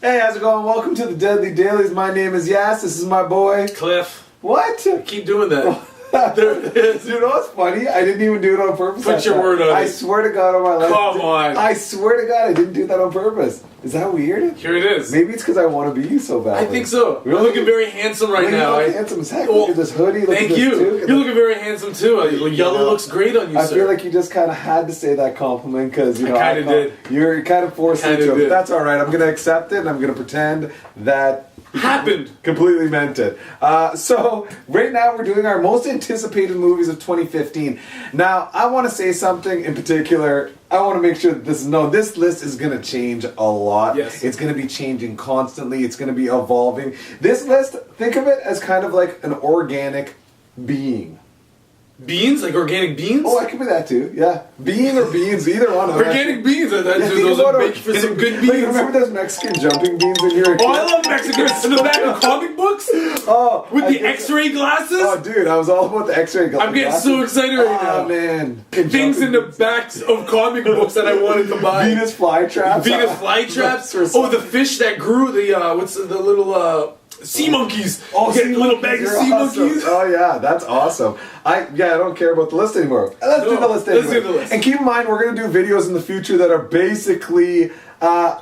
Hey, how's it going? Welcome to the Deadly Dailies. My name is Yas. This is my boy. Cliff. What? Keep doing that. There it is. You know what's funny? I didn't even do it on purpose. Put your word on it. I swear to God on my life. Come on. I swear to God I didn't do that on purpose. Is that weird? Here it is. Maybe it's because I want to be you so badly. I think so. Really? You're looking very handsome right now. You look handsome as heck. Well, Look at this hoodie. Look thank at this you. too. You're looking very handsome too. Yellow looks great on you, I sir. feel like you just kind of had to say that compliment because you know I kinda did. You're kind of forced Kinda into it. did. But that's all right. I'm going to accept it and I'm going to pretend that happened. Completely meant it. So right now we're doing our most anticipated movies of 2015. Now I want to say something in particular. I want to make sure that this is known. This list is going to change a lot. Yes. It's going to be changing constantly. It's going to be evolving. This list, think of it as kind of like an organic being. Beans? Like organic beans? Oh, I could be that too. Yeah, bean or beans, either one of them. Organic beans. Yeah, think Those about are it. baked for some good Like, beans. remember those Mexican jumping beans in here? Oh, I love Mexicans. In the back of comic books? Oh, With I the think- X-ray glasses? Oh, dude, I was all about the X-ray glasses. I'm getting so excited right now. Oh, man. Things in the backs of comic books that I wanted to buy. Venus flytraps. Venus flytraps. Oh, the fish that grew. What's the little sea monkeys? Oh, Get sea a little monkeys bag of are sea awesome. monkeys. Oh yeah, that's awesome. I don't care about the list anymore. Let's do the list anyway. Let's do the list. And keep in mind, we're gonna do videos in the future that are basically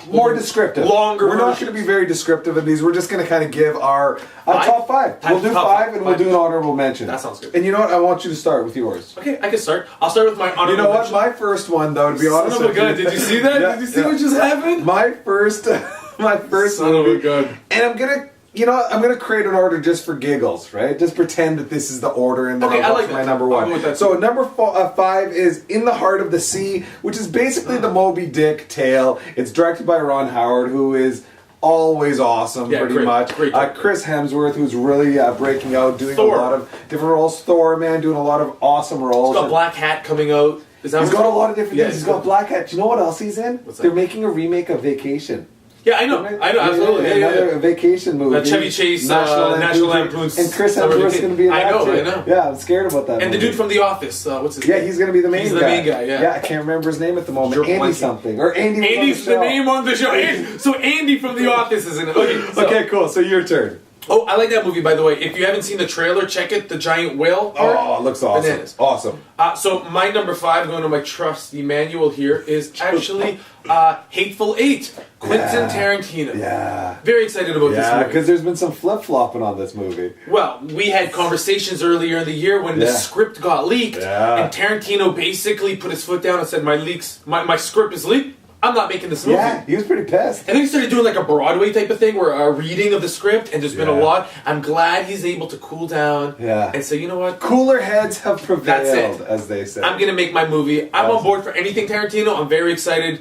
more descriptive. Longer We're not versions. going to be very descriptive in these. We're just going to kind of give our top five. Top- We'll do top five, five. and we'll Five. do an honorable mention. That sounds good. And you know what? I want you to start with yours. Okay, I can start. I'll start with my honorable You know what? mention. My first one, though, to be honest Son of a with gun, you- did you see that? Yeah, Did you see yeah. what just happened? My first Son of a movie. gun. And I'm gonna, you know, what? I'm gonna create an order just for giggles, right? Just pretend that this is the order, and then Okay, I'll I go like to that. my number I'll one. go with that So too. number five is In the Heart of the Sea, which is basically the Moby Dick tale. It's directed by Ron Howard, who is always awesome, Yeah, pretty great, much. great director. Chris Hemsworth, who's really breaking out, doing Thor. a lot of different roles. Thor, man, doing a lot of awesome roles. He's got Black Hat coming out. Is that He's what got a it's lot of different Yeah, things. He's got Black Hat. Do you know what else he's in? What's that? They're making a remake of Vacation. Yeah, I know, absolutely. Yeah, Another vacation movie. Chevy Chase, National Lampoon's and Chris Summer Hemsworth's Vacation. going to be in I that know, too. I know. Yeah, I'm scared about that. And the movie. dude from The Office, what's his Yeah, name? he's going to be the main He's guy. the main guy, yeah. Yeah, I can't remember his name at the moment. Sure, Andy plenty. something. Or Andy was on Andy's the the show. name on the show. So Andy from The Office is in it. Okay, so, Okay, cool. So your turn. Oh, I like that movie, by the way. If you haven't seen the trailer, check it. The giant whale part. Oh, it looks awesome. Bananas. Awesome. So my number five, going to my trusty manual here, is actually Hateful Eight. Quentin Tarantino. Yeah. Very excited about this Yeah, movie. because there's been some flip-flopping on this movie. Well, we had conversations earlier in the year when the Yeah. script got leaked, Yeah. and Tarantino basically put his foot down and said, my script is leaked. I'm not making this movie. Yeah, he was pretty pissed. And then he started doing like a Broadway type of thing, where a reading of the script, and there's been a Yeah. lot. I'm glad he's able to cool down and say, you know what? Cooler heads have prevailed, That's it. as they say. I'm gonna make my movie. I'm on Awesome. board for anything Tarantino. I'm very excited.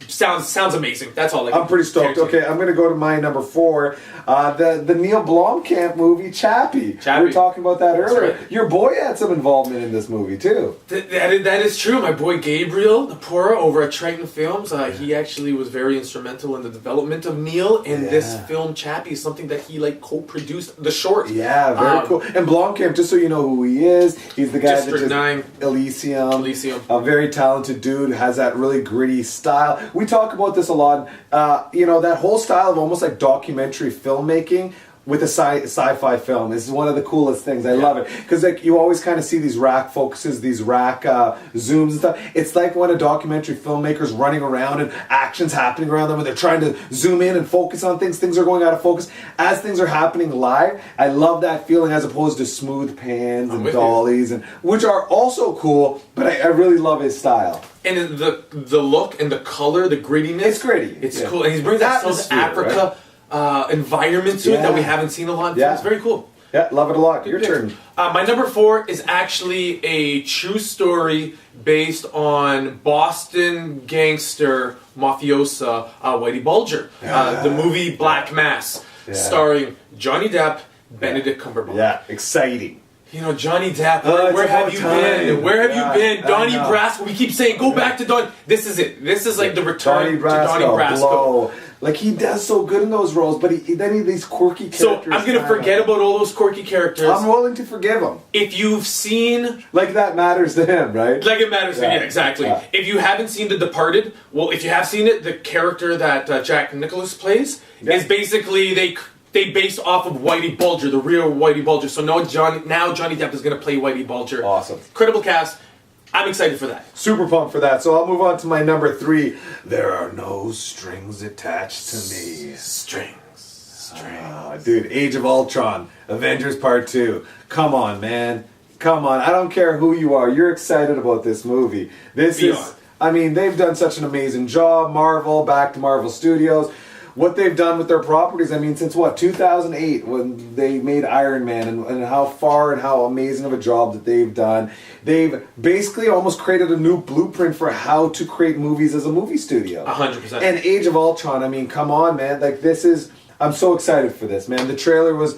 Sounds amazing. That's all. I'm pretty stoked. Tarantino. Okay, I'm going to go to my number four. The Neil Blomkamp movie, Chappie. We were talking about that earlier. right. Your boy had some involvement in this movie, too. That is true. My boy Gabriel Napora over at Triton Films, he actually was very instrumental in the development of Neil. And this film, Chappie, is something that he co-produced the short. Yeah, very cool. And Blomkamp, just so you know who he is, he's the guy District that just 9. Elysium. A very talented dude, has that really gritty style. We talk about this a lot. That whole style of almost like documentary filmmaking with a sci-fi film is one of the coolest things. I love it because like you always kind of see these rack focuses, these rack zooms and stuff. It's like when a documentary filmmaker's running around and action's happening around them, and they're trying to zoom in and focus on things. Things are going out of focus as things are happening live. I love that feeling as opposed to smooth pans and dollies, and which are also cool. But I really love his style. And the look and the color, the grittiness. It's gritty. It's cool. And he's bringing that South Atmosphere, Africa environment to it that we haven't seen a lot. It's very cool. Yeah, love it a lot. Your turn. My number four is actually a true story based on Boston gangster mafiosa Whitey Bulger. The movie Black Mass, starring Johnny Depp, Benedict Cumberbatch. Yeah, exciting. You know, Johnny Depp, it's where have about you time. been? Where have you been? I Donnie know. Brasco. We keep saying, go back to Don. This is it. This is like the return Donnie to Donnie Brasco, Brasco. Blow. Like, he does so good in those roles, but then he these quirky So characters. I'm gonna forget about all those quirky characters. I'm willing to forgive him. If you've seen, Like, that matters to him, right? like it matters, Yeah. yeah, exactly. Yeah. If you haven't seen The Departed, well, if you have seen it, the character that Jack Nicholas plays Yeah. is basically they based off of Whitey Bulger, the real Whitey Bulger. So now Johnny Depp is gonna play Whitey Bulger. Awesome. Incredible cast. I'm excited for that. Super pumped for that. So I'll move on to my number 3. There are no strings attached to me. Strings. Ah, dude, Age of Ultron, Avengers Part 2. Come on, man. Come on. I don't care who you are. You're excited about this movie. This We is, are. I mean, they've done such an amazing job. Marvel, back to Marvel Studios. What they've done with their properties, I mean, since what, 2008, when they made Iron Man, and how far and how amazing of a job that they've done. They've basically almost created a new blueprint for how to create movies as a movie studio. 100%. And Age of Ultron, I mean, come on, man. Like, this is, I'm so excited for this, man. The trailer was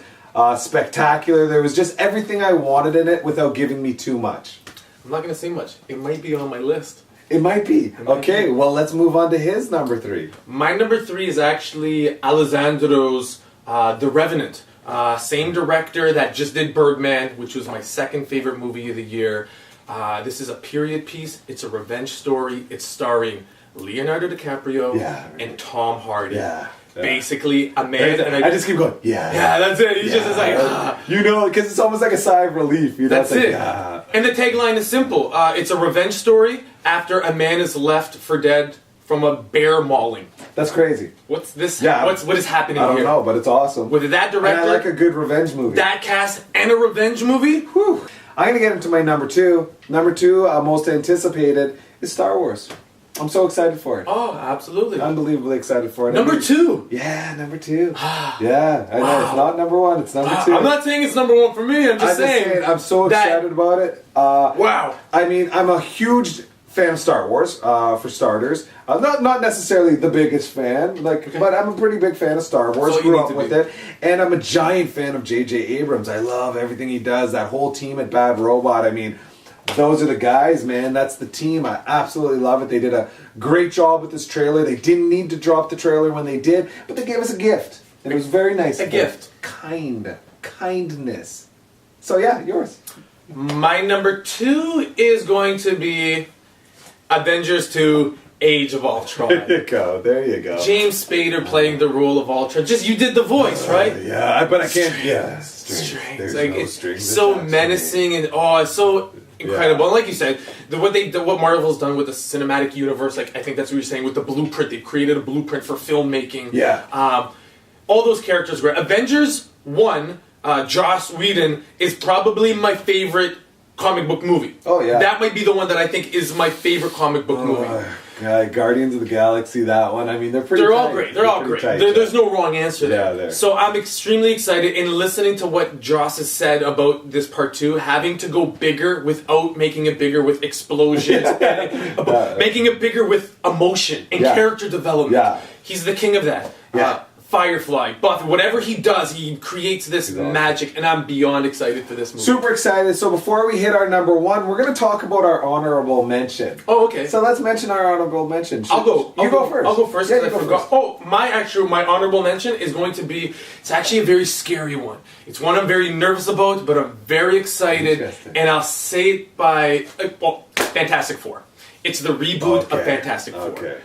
spectacular. There was just everything I wanted in it without giving me too much. I'm not gonna say much. It might be on my list. It might be. Okay, well, let's move on to his number 3. My number 3 is actually Alessandro's The Revenant. Same director that just did Birdman, which was my second favorite movie of the year. This is a period piece. It's a revenge story. It's starring Leonardo DiCaprio Yeah. and Tom Hardy. Yeah. Basically, a man and I just keep going, yeah. yeah, that's it. He's just like, You know, because it's almost like a sigh of relief. You know? that's It's like, it. yeah. And the tagline is simple. It's a revenge story after a man is left for dead from a bear mauling. That's crazy. What's this? Yeah. What is happening I don't here? know, but it's awesome. With that And director, I like a good revenge movie. that cast, and a revenge movie? Whew. I'm going to get into my number 2. Number 2, most anticipated, is Star Wars. I'm so excited for it. Oh, absolutely. Unbelievably excited for it. Number 2. Yeah, number 2. Yeah, I know. Wow. It's not number 1, it's number 2. I'm not saying it's number 1 for me. I'm just saying. I'm so that- excited about it. Wow. I mean, I'm a huge fan of Star Wars, for starters. Not necessarily the biggest fan, but I'm a pretty big fan of Star Wars. So you Grew need up to with be. it, and I'm a giant fan of J.J. Abrams. I love everything he does. That whole team at Bad Robot. I mean, those are the guys, man. That's the team. I absolutely love it. They did a great job with this trailer. They didn't need to drop the trailer when they did, but they gave us a gift, and it was very nice. A of them. gift. Kindness. So yeah, yours. My number 2 is going to be Avengers 2 Age of Ultron. There you go. There you go. James Spader playing the role of Ultron. Just, you did the voice, right? Yeah, but I can't. Yeah, Strings. There's Like, no it's strings so attached to menacing and it's so incredible. Yeah. And like you said, what Marvel's done with the cinematic universe, like I think that's what you're saying with the blueprint. They created a blueprint for filmmaking. Yeah. All those characters were Avengers 1. Joss Whedon is probably my favorite comic book movie. Oh, yeah. That might be the one that I think is my favorite comic book movie. Guardians of the Galaxy, that one. I mean, they're pretty. They're all tight. great. They're all pretty great. tight, There's no wrong answer there. Yeah, there. So I'm extremely excited in listening to what Joss has said about this part 2, having to go bigger without making it bigger with explosions, and making it bigger with emotion and Yeah. character development. Yeah. He's the king of that. Yeah. Firefly, Buffy, whatever he does, he creates this awesome. magic, and I'm beyond excited for this movie. Super excited. So before we hit our number 1, we're going to talk about our honorable mention. Oh, okay. So let's mention our honorable mention. I'll go. You go first. I'll go first Yeah, because you I go forgot. first. Oh, my honorable mention is going to be. It's actually a very scary one. It's one I'm very nervous about, but I'm very excited, Interesting. and I'll say it by Fantastic Four. It's the reboot of Okay. Fantastic Four. Okay.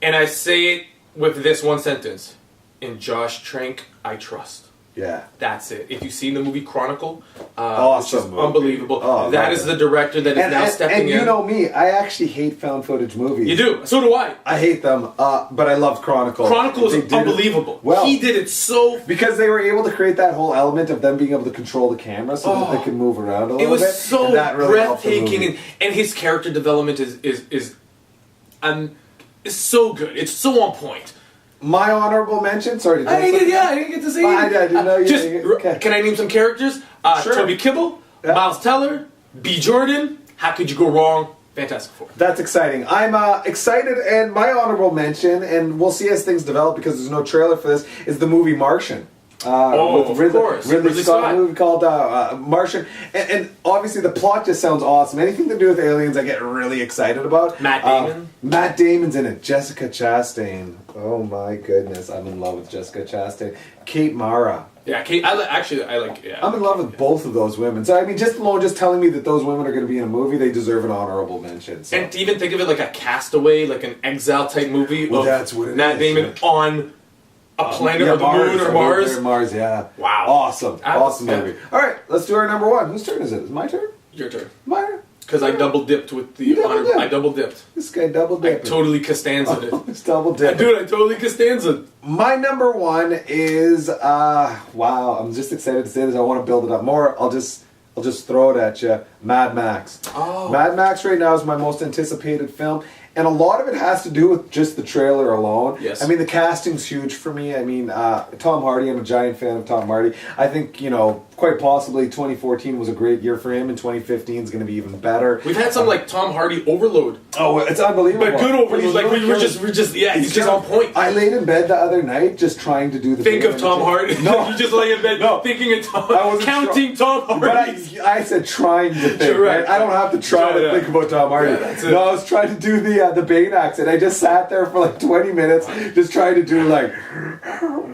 And I say it with this one sentence: in Josh Trank, I trust. Yeah. That's it. If you've seen the movie Chronicle, Awesome which is movie. unbelievable. Oh, that love is it. the director that is now stepping and in. you know me, I actually hate found footage movies. You do. So do I. I hate them, but I loved Chronicle. Chronicle They is did it unbelievable. Well, He did it so. because they were able to create that whole element of them being able to control the camera so that they could move around a little It was bit. so and that really helped the breathtaking, movie. and his character development is so good. It's so on point. My honorable mention. Sorry, I didn't get to say I it. didn't know you. Just Okay. can I name some characters? Sure. Toby Kibble, Yeah. Miles Teller, B. Jordan. How could you go wrong? Fantastic Four. That's exciting. I'm excited, and my honorable mention, and we'll see as things develop because there's no trailer for this, is the movie Martian. of course. Ridley Scott movie called Martian, and obviously the plot just sounds awesome. Anything to do with aliens, I get really excited about. Matt Damon. Matt Damon's in it. Jessica Chastain. Oh my goodness, I'm in love with Jessica Chastain. Kate Mara. Yeah, Kate. I like. Yeah. I'm in love with both of those women. So I mean, just telling me that those women are going to be in a movie, they deserve an honorable mention. So. And to even think of it like a Castaway, like an Exile type movie of that's what it Matt is, Damon on a planet or the Mars, moon or Mars. Mars, yeah. Wow. Awesome movie. All right, let's do our number one. Whose turn is it? Is it my turn? Your turn. My turn. Because I double dipped with the honor. I double dipped. This guy double I dipped. totally Costanza'd it. It's double dipped. Dude, I totally Costanza'd. My number one is wow. I'm just excited to say this. I want to build it up more. I'll just throw it at you. Mad Max. Oh. Mad Max right now is my most anticipated film. And a lot of it has to do with just the trailer alone. Yes. I mean, the casting's huge for me. I mean, Tom Hardy, I'm a giant fan of Tom Hardy. I think, quite possibly 2014 was a great year for him, and 2015 is going to be even better. We've had some like Tom Hardy overload. Oh, it's unbelievable. But good overload. He's Like really we're killing- just he's just on point. I laid in bed the other night just trying to do the Think of Tom Hardy. No. You just lay in bed No. thinking of Tom. I wasn't counting Tom But Hardy. I said trying to think. You're right. Right? I don't have to try to Yeah. think about Tom Hardy. Yeah, that's it. No, I was trying to do the Bane accent. I just sat there for like 20 minutes just trying to do like,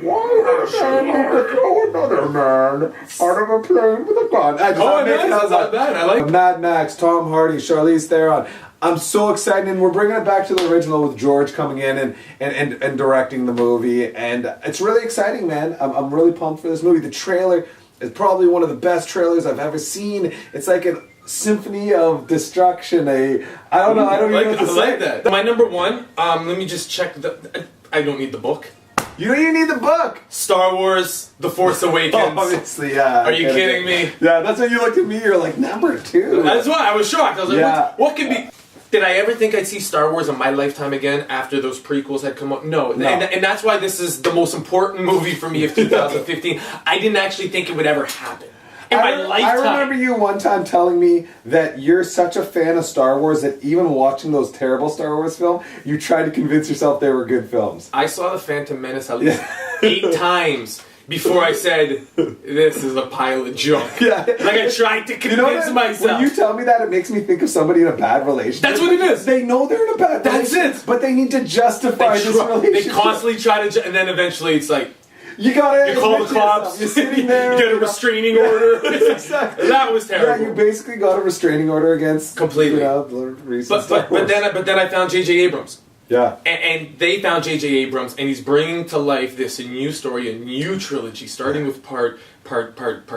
why would a man need to throw another man out of a plane with a gun? I just That's not bad. I like. Mad Max, Tom Hardy, Charlize Theron. I'm so excited, and we're bringing it back to the original with George coming in and directing the movie, and it's really exciting, man. I'm really pumped for this movie. The trailer is probably one of the best trailers I've ever seen. It's like a symphony of destruction. I don't know. I don't even know what to I say. like that. My number one. Let me just check the. I don't need the book. You don't even need the book. Star Wars: The Force Awakens. Obviously, yeah. Are you kidding me? Yeah, that's when you looked at me. You're like number two. That's why I was shocked. I was like, Yeah. what could be? Did I ever think I'd see Star Wars in my lifetime again after those prequels had come out? No. And that's why this is the most important movie for me of 2015. I didn't actually think it would ever happen in my lifetime. I remember you one time telling me that you're such a fan of Star Wars that even watching those terrible Star Wars films, you tried to convince yourself they were good films. I saw The Phantom Menace at least 8 times before I said, this is a pile of junk. Yeah. Like I tried to convince myself. When you tell me that, it makes me think of somebody in a bad relationship. That's what it is. They know they're in a bad That's relationship. it. But they need to justify this They relationship. constantly try to, and then eventually it's like, You gotta you call the admit to yourself. cops, You're sitting there. you get a restraining order. Exactly. That was Yeah, terrible. you basically got a restraining order against Completely. the recent Star But Wars. then I found J.J. Abrams. Yeah. And they found J.J. Abrams, and he's bringing to life this new story, a new trilogy, starting with part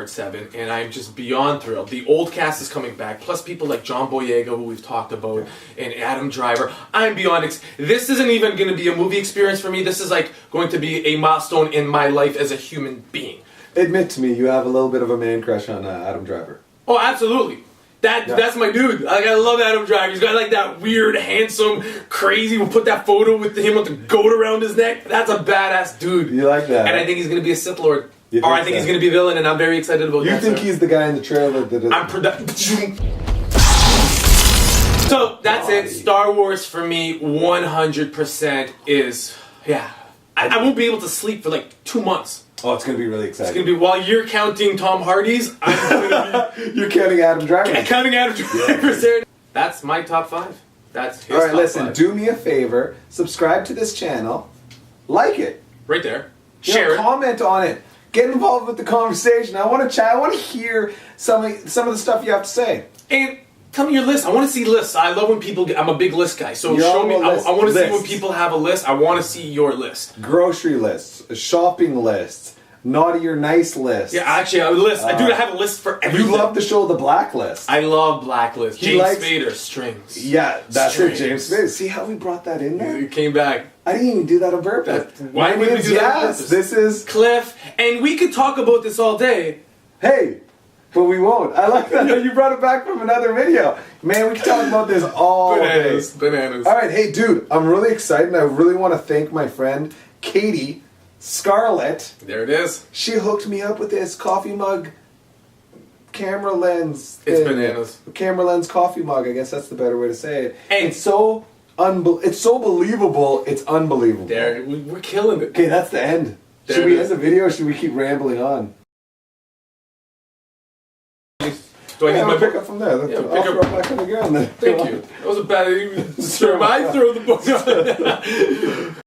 7, and I'm just beyond thrilled. The old cast is coming back, plus people like John Boyega, who we've talked about, and Adam Driver. I'm beyond this isn't even going to be a movie experience for me. This is like going to be a milestone in my life as a human being. Admit to me, you have a little bit of a man crush on Adam Driver. Oh, absolutely. That's my dude. Like, I love Adam Driver. He's got like that weird, handsome, crazy. We'll put that photo with him with the goat around his neck. That's a badass dude. You like that? And I think he's going to be a Sith Lord. You Or I think think so? he's going to be a villain, and I'm very excited about You that. think sir. he's the guy in the trailer that... I'm So that's it. Star Wars for me, 100% is I won't be able to sleep for like 2 months. Oh, it's going to be really exciting. It's going to be while you're counting Tom Hardy's, I'm going to You're counting Adam Driver. be counting Adam Driver's there. That's my top 5. That's his All right, top listen, 5. do me a favor. Subscribe to this channel. Like it. Right there. You know, Share it. comment on it. Get involved with the conversation. I want to chat. I want to hear some of the stuff you have to say. And tell me your list. I want to see lists. I love when people I'm a big list guy. So You're show on me. the I list. want to see when Lists. people have a list. I want to see your list. Grocery lists, shopping lists, naughty or nice lists. Yeah, actually, I have a list. I have a list for everything. You love the show The Blacklist. I love Blacklist. He James likes- Spader, Strings. Yeah, that's Strings. it, James Smith. See how we brought that in there? It came back. I didn't even do that on purpose. Why My would we name's do that on Yas. purpose? This is... Cliff, and we could talk about this all day. Hey, but we won't. I like that you brought it back from another video. Man, we can talk about this all day. Bananas. All right, hey, dude, I'm really excited. I really want to thank my friend Katie Scarlett. There it is. She hooked me up with this coffee mug camera lens. It's thing. bananas. Camera lens coffee mug. I guess that's the better way to say it. And- it's so believable. It's unbelievable. There, we're killing it. Okay, that's the end. Should we end the video or should we keep rambling on? Do I need Yeah, my I'll pick book? up from there. Yeah, I'll pick throw up- it back in again. Then. Thank you. That was a bad. I throw the book.